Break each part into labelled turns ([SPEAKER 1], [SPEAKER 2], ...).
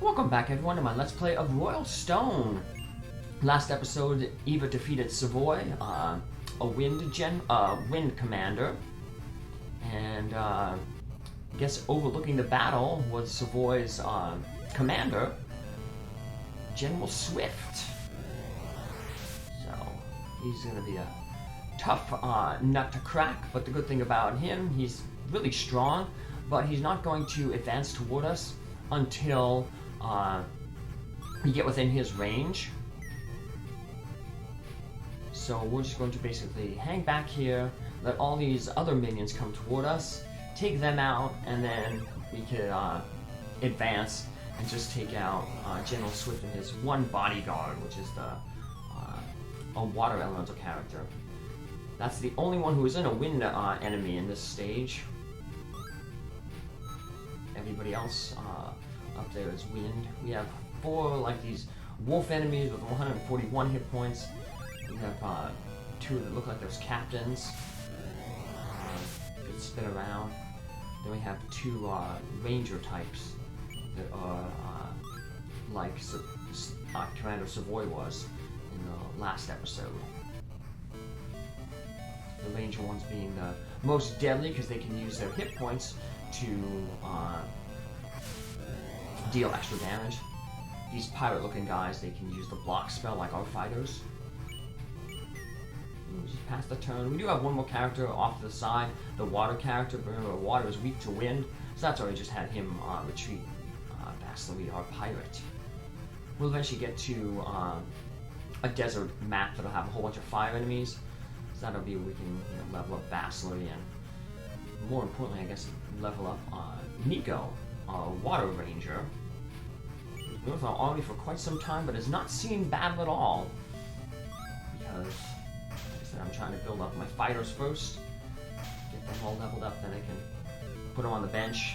[SPEAKER 1] Welcome back everyone to my Let's Play of Royal Stone. Last episode, Eva defeated Savoy, a wind commander, and I guess overlooking the battle was Savoy's commander, General Swift. So he's gonna be a tough nut to crack, but the good thing about him, he's really strong, but he's not going to advance toward us until we get within his range. So we're just going to basically hang back here, let all these other minions come toward us, take them out, and then we could advance and just take out General Swift and his one bodyguard, which is a water elemental character. That's the only one who isn't a wind enemy in this stage. Everybody else up there is wind. We have 4 like these wolf enemies with 141 hit points. We have 2 that look like those captains. That spin around. Then we have 2 ranger types that are like Commander Savoy was in the last episode. The ranger ones being the most deadly because they can use their hit points to deal extra damage. These pirate-looking guys, they can use the block spell like our fighters. We just passed the turn. We do have one more character off to the side, the water character, but remember, water is weak to wind, so that's why we just had him retreat vastly, our pirate. We'll eventually get to a desert map that'll have a whole bunch of fire enemies, so that'll be where we can level up vastly, and more importantly, I guess, level up Nico, our water ranger. He's been with our army for quite some time, but has not seen battle at all. Because, like I said, I'm trying to build up my fighters first, get them all leveled up, then I can put them on the bench.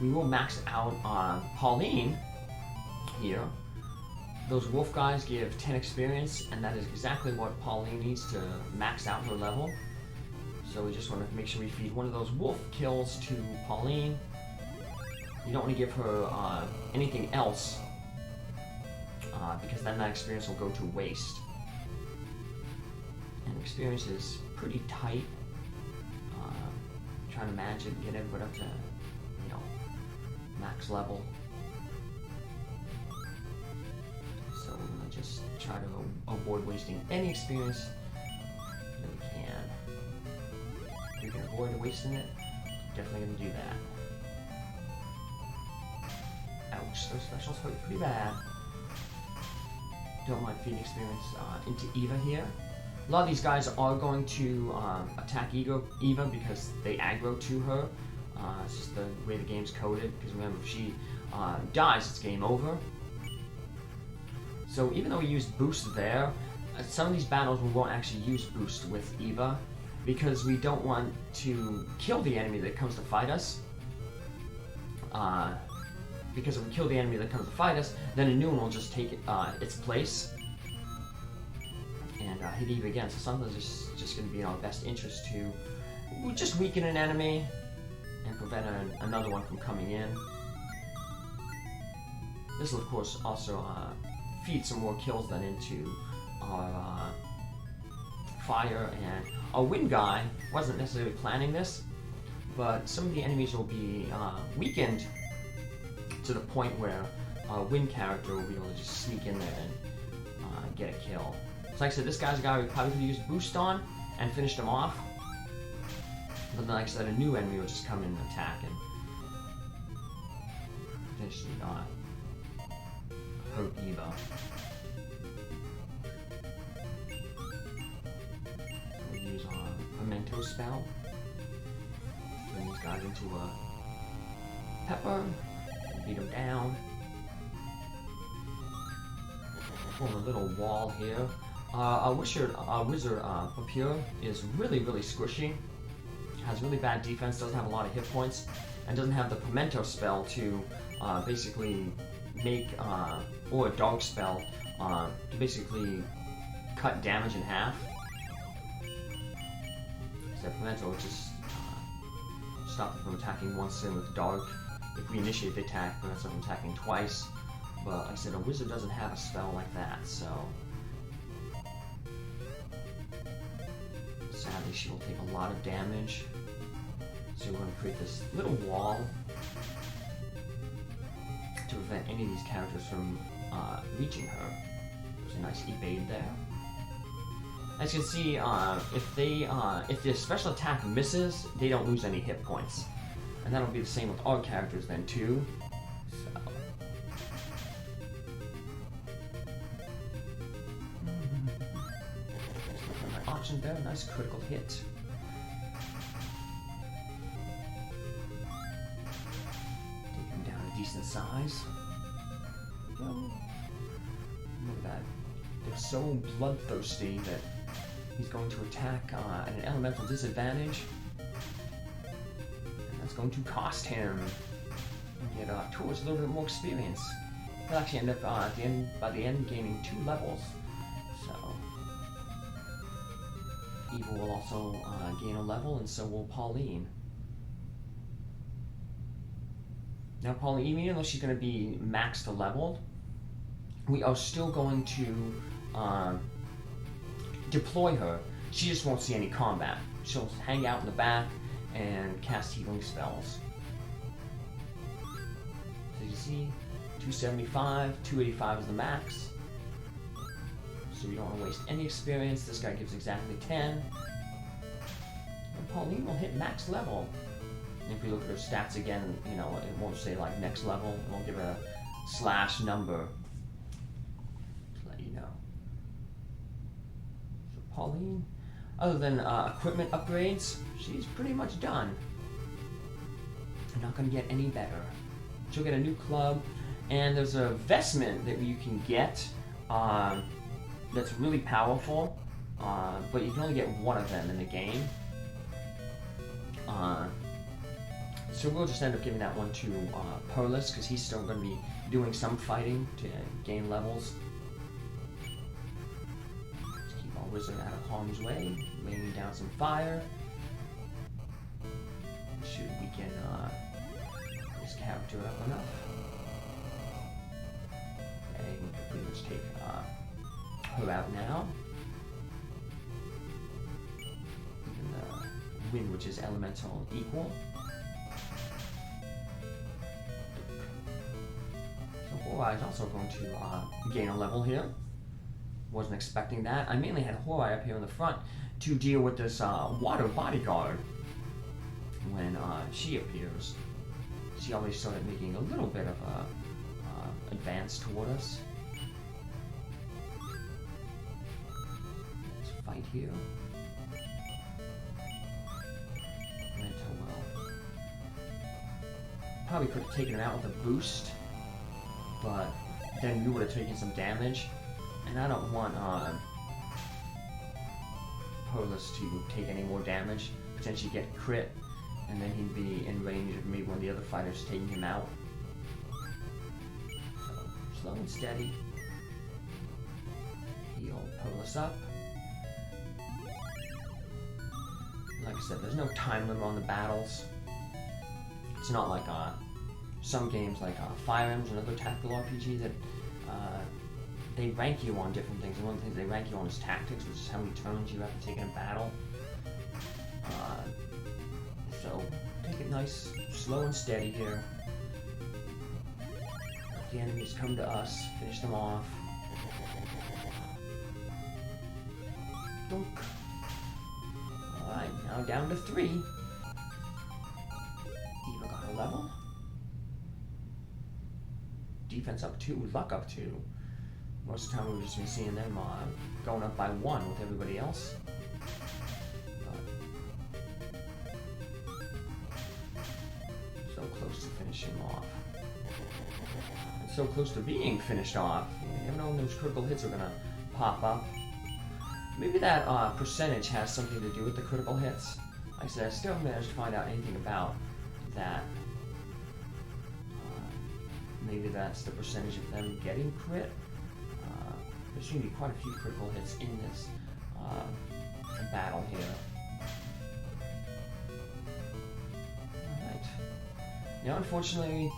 [SPEAKER 1] We will max out on Pauline here. Those wolf guys give 10 experience, and that is exactly what Pauline needs to max out her level. So we just want to make sure we feed one of those wolf kills to Pauline. You don't want to give her anything else, because then that experience will go to waste. And experience is pretty tight. Trying to manage it and get everybody up to, max level. So we're going to just try to avoid wasting any experience that we can. If we can avoid wasting it, definitely going to do that. Ouch, those specials hurt pretty bad. Don't mind feeding experience into Eva here. A lot of these guys are going to attack Eva because they aggro to her. It's just the way the game's coded, because remember, if she dies, it's game over. So even though we used boost there, some of these battles we won't actually use boost with Eva, because we don't want to kill the enemy that comes to fight us. Because if we kill the enemy that comes to fight us, then a new one will just take its place and hit Eva again. So sometimes it's just going to be in our best interest to just weaken an enemy and prevent another one from coming in. This will, of course, also feed some more kills then into our fire, and our wind guy wasn't necessarily planning this, but some of the enemies will be weakened to the point where a wind character will be able to just sneak in there and get a kill. So like I said, this guy's a guy we probably could use boost on and finished him off. But then, like I said, a new enemy will just come in and attack and potentially hurt Eva. We use our Memento spell. Turn these guys into a pepper. Beat them down. Form a little wall here. Our wizard Papure is really squishy. Has really bad defense, doesn't have a lot of hit points, and doesn't have the Memento spell to basically make, or a dog spell, to basically cut damage in half. So Memento just stop them from attacking once in with dark. If we initiate the attack, prevents them from attacking twice. But like I said, a wizard doesn't have a spell like that, so sadly she will take a lot of damage. So we're going to create this little wall to prevent any of these characters from reaching her. There's a nice evade there. As you can see, if the special attack misses, they don't lose any hit points. And that'll be the same with our characters then too. So my option there, nice critical hit. Take him down a decent size. Look at that. They're so bloodthirsty that he's going to attack at an elemental disadvantage. And that's going to cost him. And get towards a little bit more experience. He'll actually end up by the end gaining 2 levels. So Eva will also gain a level, and so will Pauline. Now Pauline, even though she's going to be maxed leveled, we are still going to deploy her. She just won't see any combat. She'll hang out in the back and cast healing spells. So you see, 275, 285 is the max. So we don't want to waste any experience. This guy gives exactly 10. And Pauline will hit max level. And if we look at her stats again, you know, it won't say like next level. It won't give her a / number. Pauline, other than equipment upgrades, she's pretty much done. Not going to get any better. She'll get a new club, and there's a vestment that you can get that's really powerful, but you can only get one of them in the game. So we'll just end up giving that one to Perlis, because he's still going to be doing some fighting to gain levels. Wizard out of harm's way, laying down some fire. Should weaken this character up enough. Okay, we can pretty much take her out now. Even the wind, which is elemental, equal. So Horai is also going to gain a level here. Wasn't expecting that. I mainly had Horai up here in the front to deal with this water bodyguard when she appears. She always started making a little bit of a advance toward us. Let's fight here. Probably could have taken him out with a boost, but then we would have taken some damage. And I don't want Perlis to take any more damage, potentially get crit, and then he'd be in range of maybe one of the other fighters taking him out. So, slow and steady. Heal Perlis up. Like I said, there's no time limit on the battles. It's not like some games like Fire Emblem and other tactical RPG that they rank you on different things, and one of the things they rank you on is tactics, which is how many turns you have to take in a battle. So, take it nice, slow and steady here. Let the enemies come to us, finish them off. Dunk. Alright, now down to 3. Eva got a level. Defense up 2, luck up 2. Most of the time we've just been seeing them going up by 1 with everybody else. So close to finishing off. And so close to being finished off. You never know when those critical hits are going to pop up. Maybe that percentage has something to do with the critical hits. Like I said, I still haven't managed to find out anything about that. Maybe that's the percentage of them getting crit. There's going to be quite a few critical hits in this battle here. Now, unfortunately,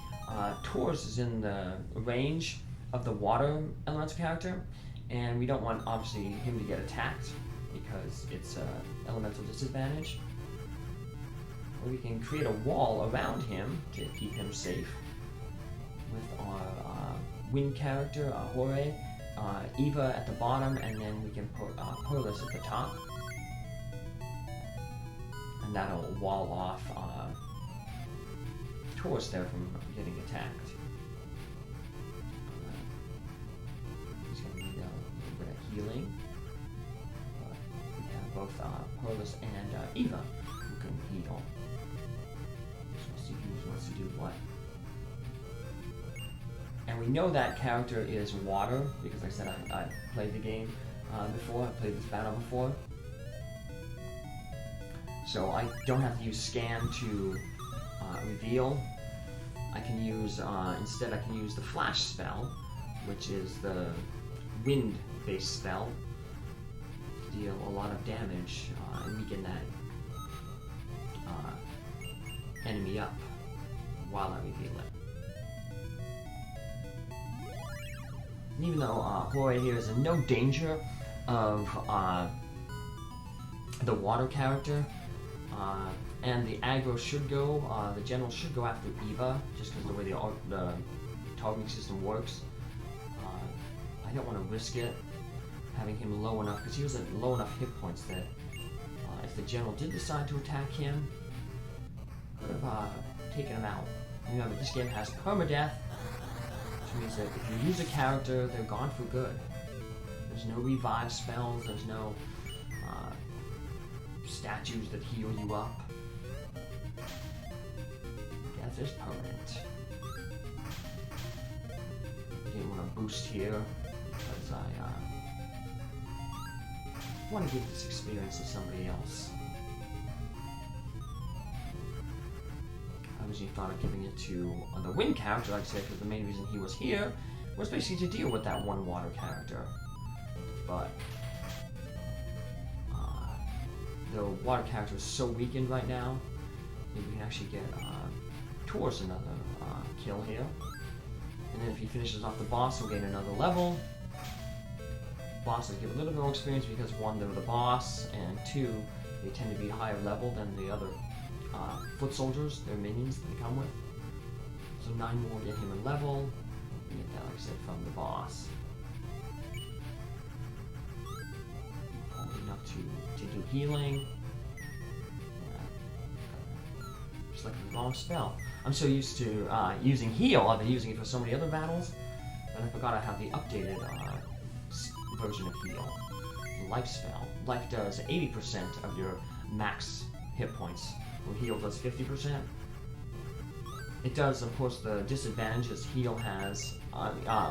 [SPEAKER 1] Taurus is in the range of the water elemental character, and we don't want, obviously, him to get attacked because it's an elemental disadvantage. Or we can create a wall around him to keep him safe with our wind character, Hore, Eva at the bottom, and then we can put Perlis at the top. And that'll wall off Taurus there from getting attacked. He's going to need a little bit of healing. But we have both Perlis and Eva who can heal. So we'll see who wants to do what. And we know that character is water because, like I said, I played the game before. I played this battle before. So I don't have to use scan to reveal. I can use, instead I can use the flash spell, which is the wind-based spell, to deal a lot of damage and weaken that enemy up while I reveal it. And even though Hore here is in no danger of the water character, and the aggro should go, the general should go after Eva, just because of the way the targeting system works. I don't want to risk it, having him low enough, because he was at low enough hit points that if the general did decide to attack him, could have taken him out. Remember, this game has permadeath, which means that if you use a character, they're gone for good. There's no revive spells, there's no statues that heal you up. Death is permanent. Didn't want to boost here because I want to give this experience to somebody else. I originally thought of giving it to the wind character, like I said, because the main reason he was here was basically to deal with that one water character. But the water character is so weakened right now, maybe we can actually get Taurus another kill here. And then if he finishes off the boss, he'll gain another level. Bosses give a little more experience because one, they're the boss, and two, they tend to be higher level than the other foot soldiers, their minions that they come with. So 9 more get him a level. We get that, like I said, from the boss. Enough to do healing. Just like the wrong spell. I'm so used to using heal, I've been using it for so many other battles, that I forgot I have the updated version of heal. Life spell. Life does 80% of your max hit points, where heal does 50%. It does, of course, the disadvantage is heal has,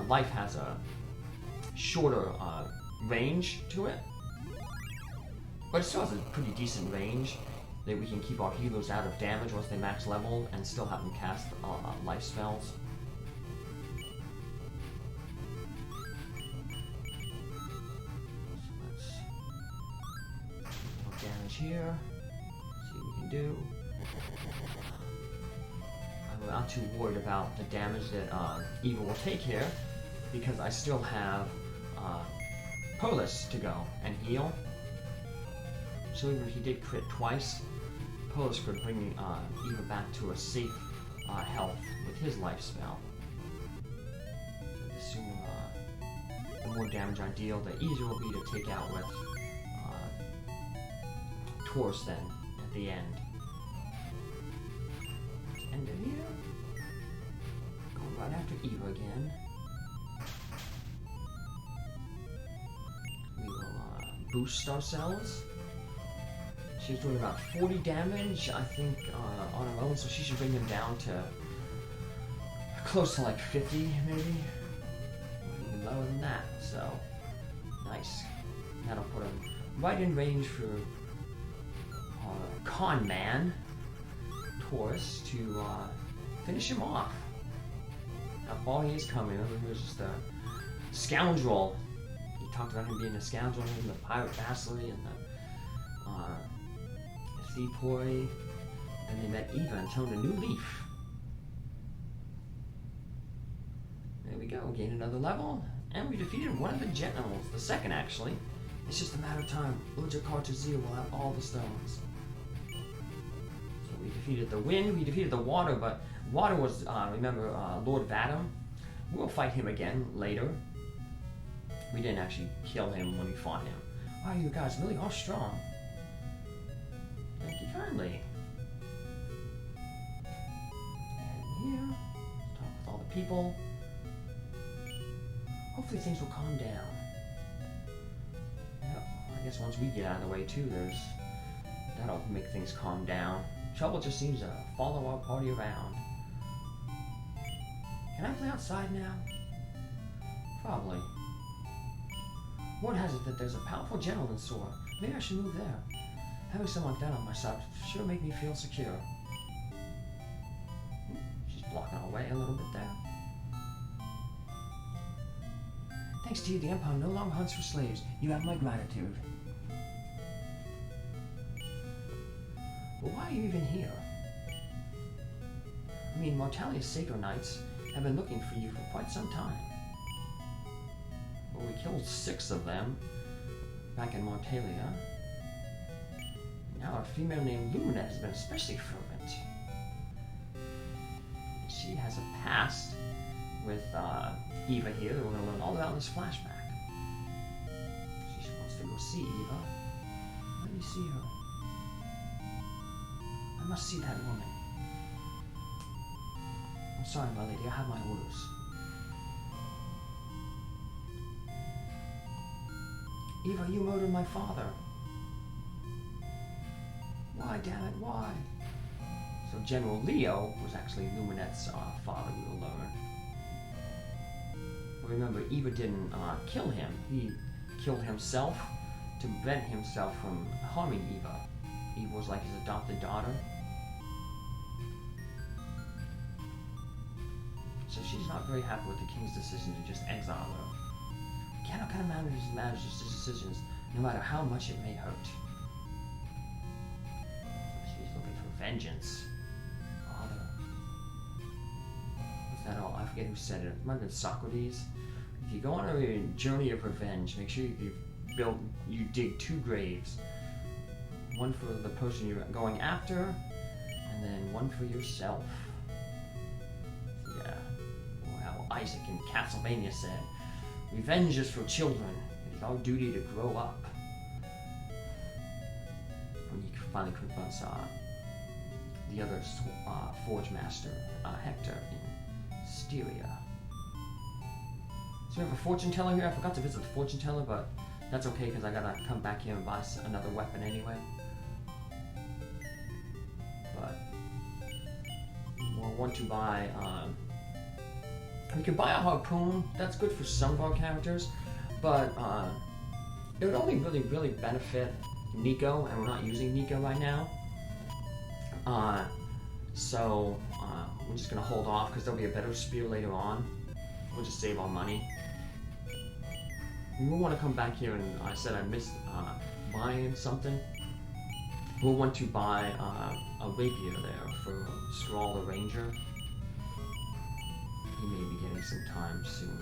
[SPEAKER 1] life has a shorter range to it. But it still has a pretty decent range that we can keep our healers out of damage once they max level and still have them cast life spells. So let's do more damage here. See what we can do. I'm not too worried about the damage that Eva will take here because I still have Perlis to go and heal. So even if he did crit twice, Perlis could bring Eva back to a safe health with his life spell. So the sooner, the more damage I deal, the easier it will be to take out with Taurus then at the end. Let's end it here. Going right after Eva again. We will boost ourselves. She's doing about 40 damage, I think, on her own, so she should bring him down to close to like 50, maybe. Or even lower than that, so nice. That'll put him right in range for con man, Taurus, to finish him off. How far he is coming. He was just a scoundrel. He talked about him being a scoundrel in the pirate vassalry and the Seapoy, and they met Eva and turned a new leaf. go, gain another level, and we defeated one of the generals, the second actually. It's just a matter of time. Lord Jakarta Zeal will have all the stones. So we defeated the wind, we defeated the water, but water was, remember, Lord Vadam. We'll fight him again later. We didn't actually kill him when we fought him. Wow, you guys really are strong. Thank you kindly. And here, talk with all the people. Hopefully things will calm down. Yep, I guess once we get out of the way too, that'll make things calm down. Trouble just seems to follow our party around. Can I play outside now? Probably. Word has it that there's a powerful general in Sora. Maybe I should move there. Having someone like that on my side sure make me feel secure. She's blocking our way a little bit there. Thanks to you, the Empire no longer hunts for slaves. You have my gratitude. But why are you even here? I mean, Mortalia's Sacred Knights have been looking for you for quite some time. Well, we killed 6 of them back in Mortalia. Now a female named Luminette has been especially fervent. She has a past with Eva here that we're going to learn all about in this flashback. She wants to go see Eva. Let me see her. I must see that woman. I'm sorry, my lady, I have my orders. Eva, you murdered my father. Why, damn it, why? So General Leo was actually Luminette's father, we will learn. But remember, Eva didn't kill him. He killed himself to prevent himself from harming Eva. Eva was like his adopted daughter. So she's not very happy with the king's decision to just exile her. Cannot kind of manage his decisions, no matter how much it may hurt. She's looking for vengeance. Father. What's that all? I forget who said it. It might have been Socrates. If you go on a journey of revenge, make sure you dig 2 graves. One for the person you're going after, and then one for yourself. Yeah. Well, Isaac in Castlevania said, "Revenge is for children. It is our duty to grow up." When he finally confronts the other Forge Master, Hector, in Styria. So we have a fortune teller here. I forgot to visit the fortune teller, but that's okay because I gotta come back here and buy another weapon anyway. But we'll want to buy. We could buy a harpoon. That's good for some of our characters, but it would only really benefit Nico, and we're not using Nico right now. So we're just gonna hold off because there'll be a better spear later on. We'll just save our money. We will want to come back here, and I said I missed buying something. We'll want to buy a rapier there for Skrull the Ranger. He may be getting some time soon.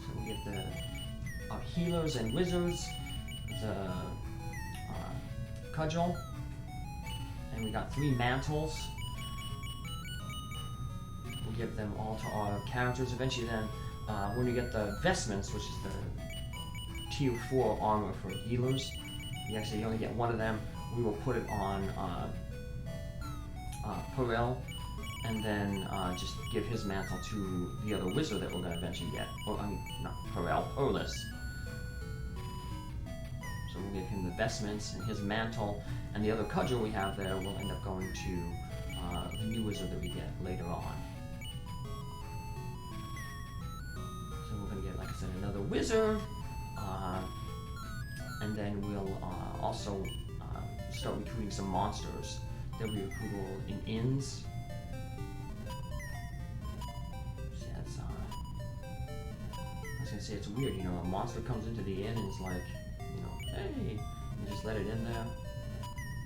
[SPEAKER 1] So we get our healers and wizards, the cudgel, and we got 3 mantles. We'll give them all to our characters. Eventually then, when we get the vestments, which is the tier 4 armor for healers, you actually only get 1 of them. We will put it on Perel, and then just give his mantle to the other wizard that we're going to eventually get. Or, I mean, not Perel, Erlis. So we'll give him the vestments and his mantle, and the other cudgel we have there will end up going to the new wizard that we get later on. So we're going to get, like I said, another wizard, and then we'll also start recruiting some monsters. They'll be recruitable in inns. I was gonna say, it's weird, you know, a monster comes into the inn and it's like, you know, hey, you just let it in there.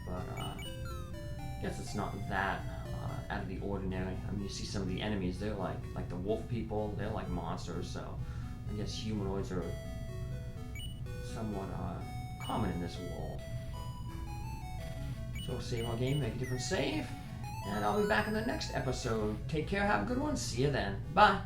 [SPEAKER 1] But I guess it's not that out of the ordinary. I mean, you see some of the enemies, they're like the wolf people, they're like monsters, so I guess humanoids are somewhat common in this world. So save our game, make a different save, and I'll be back in the next episode. Take care, have a good one, see you then. Bye!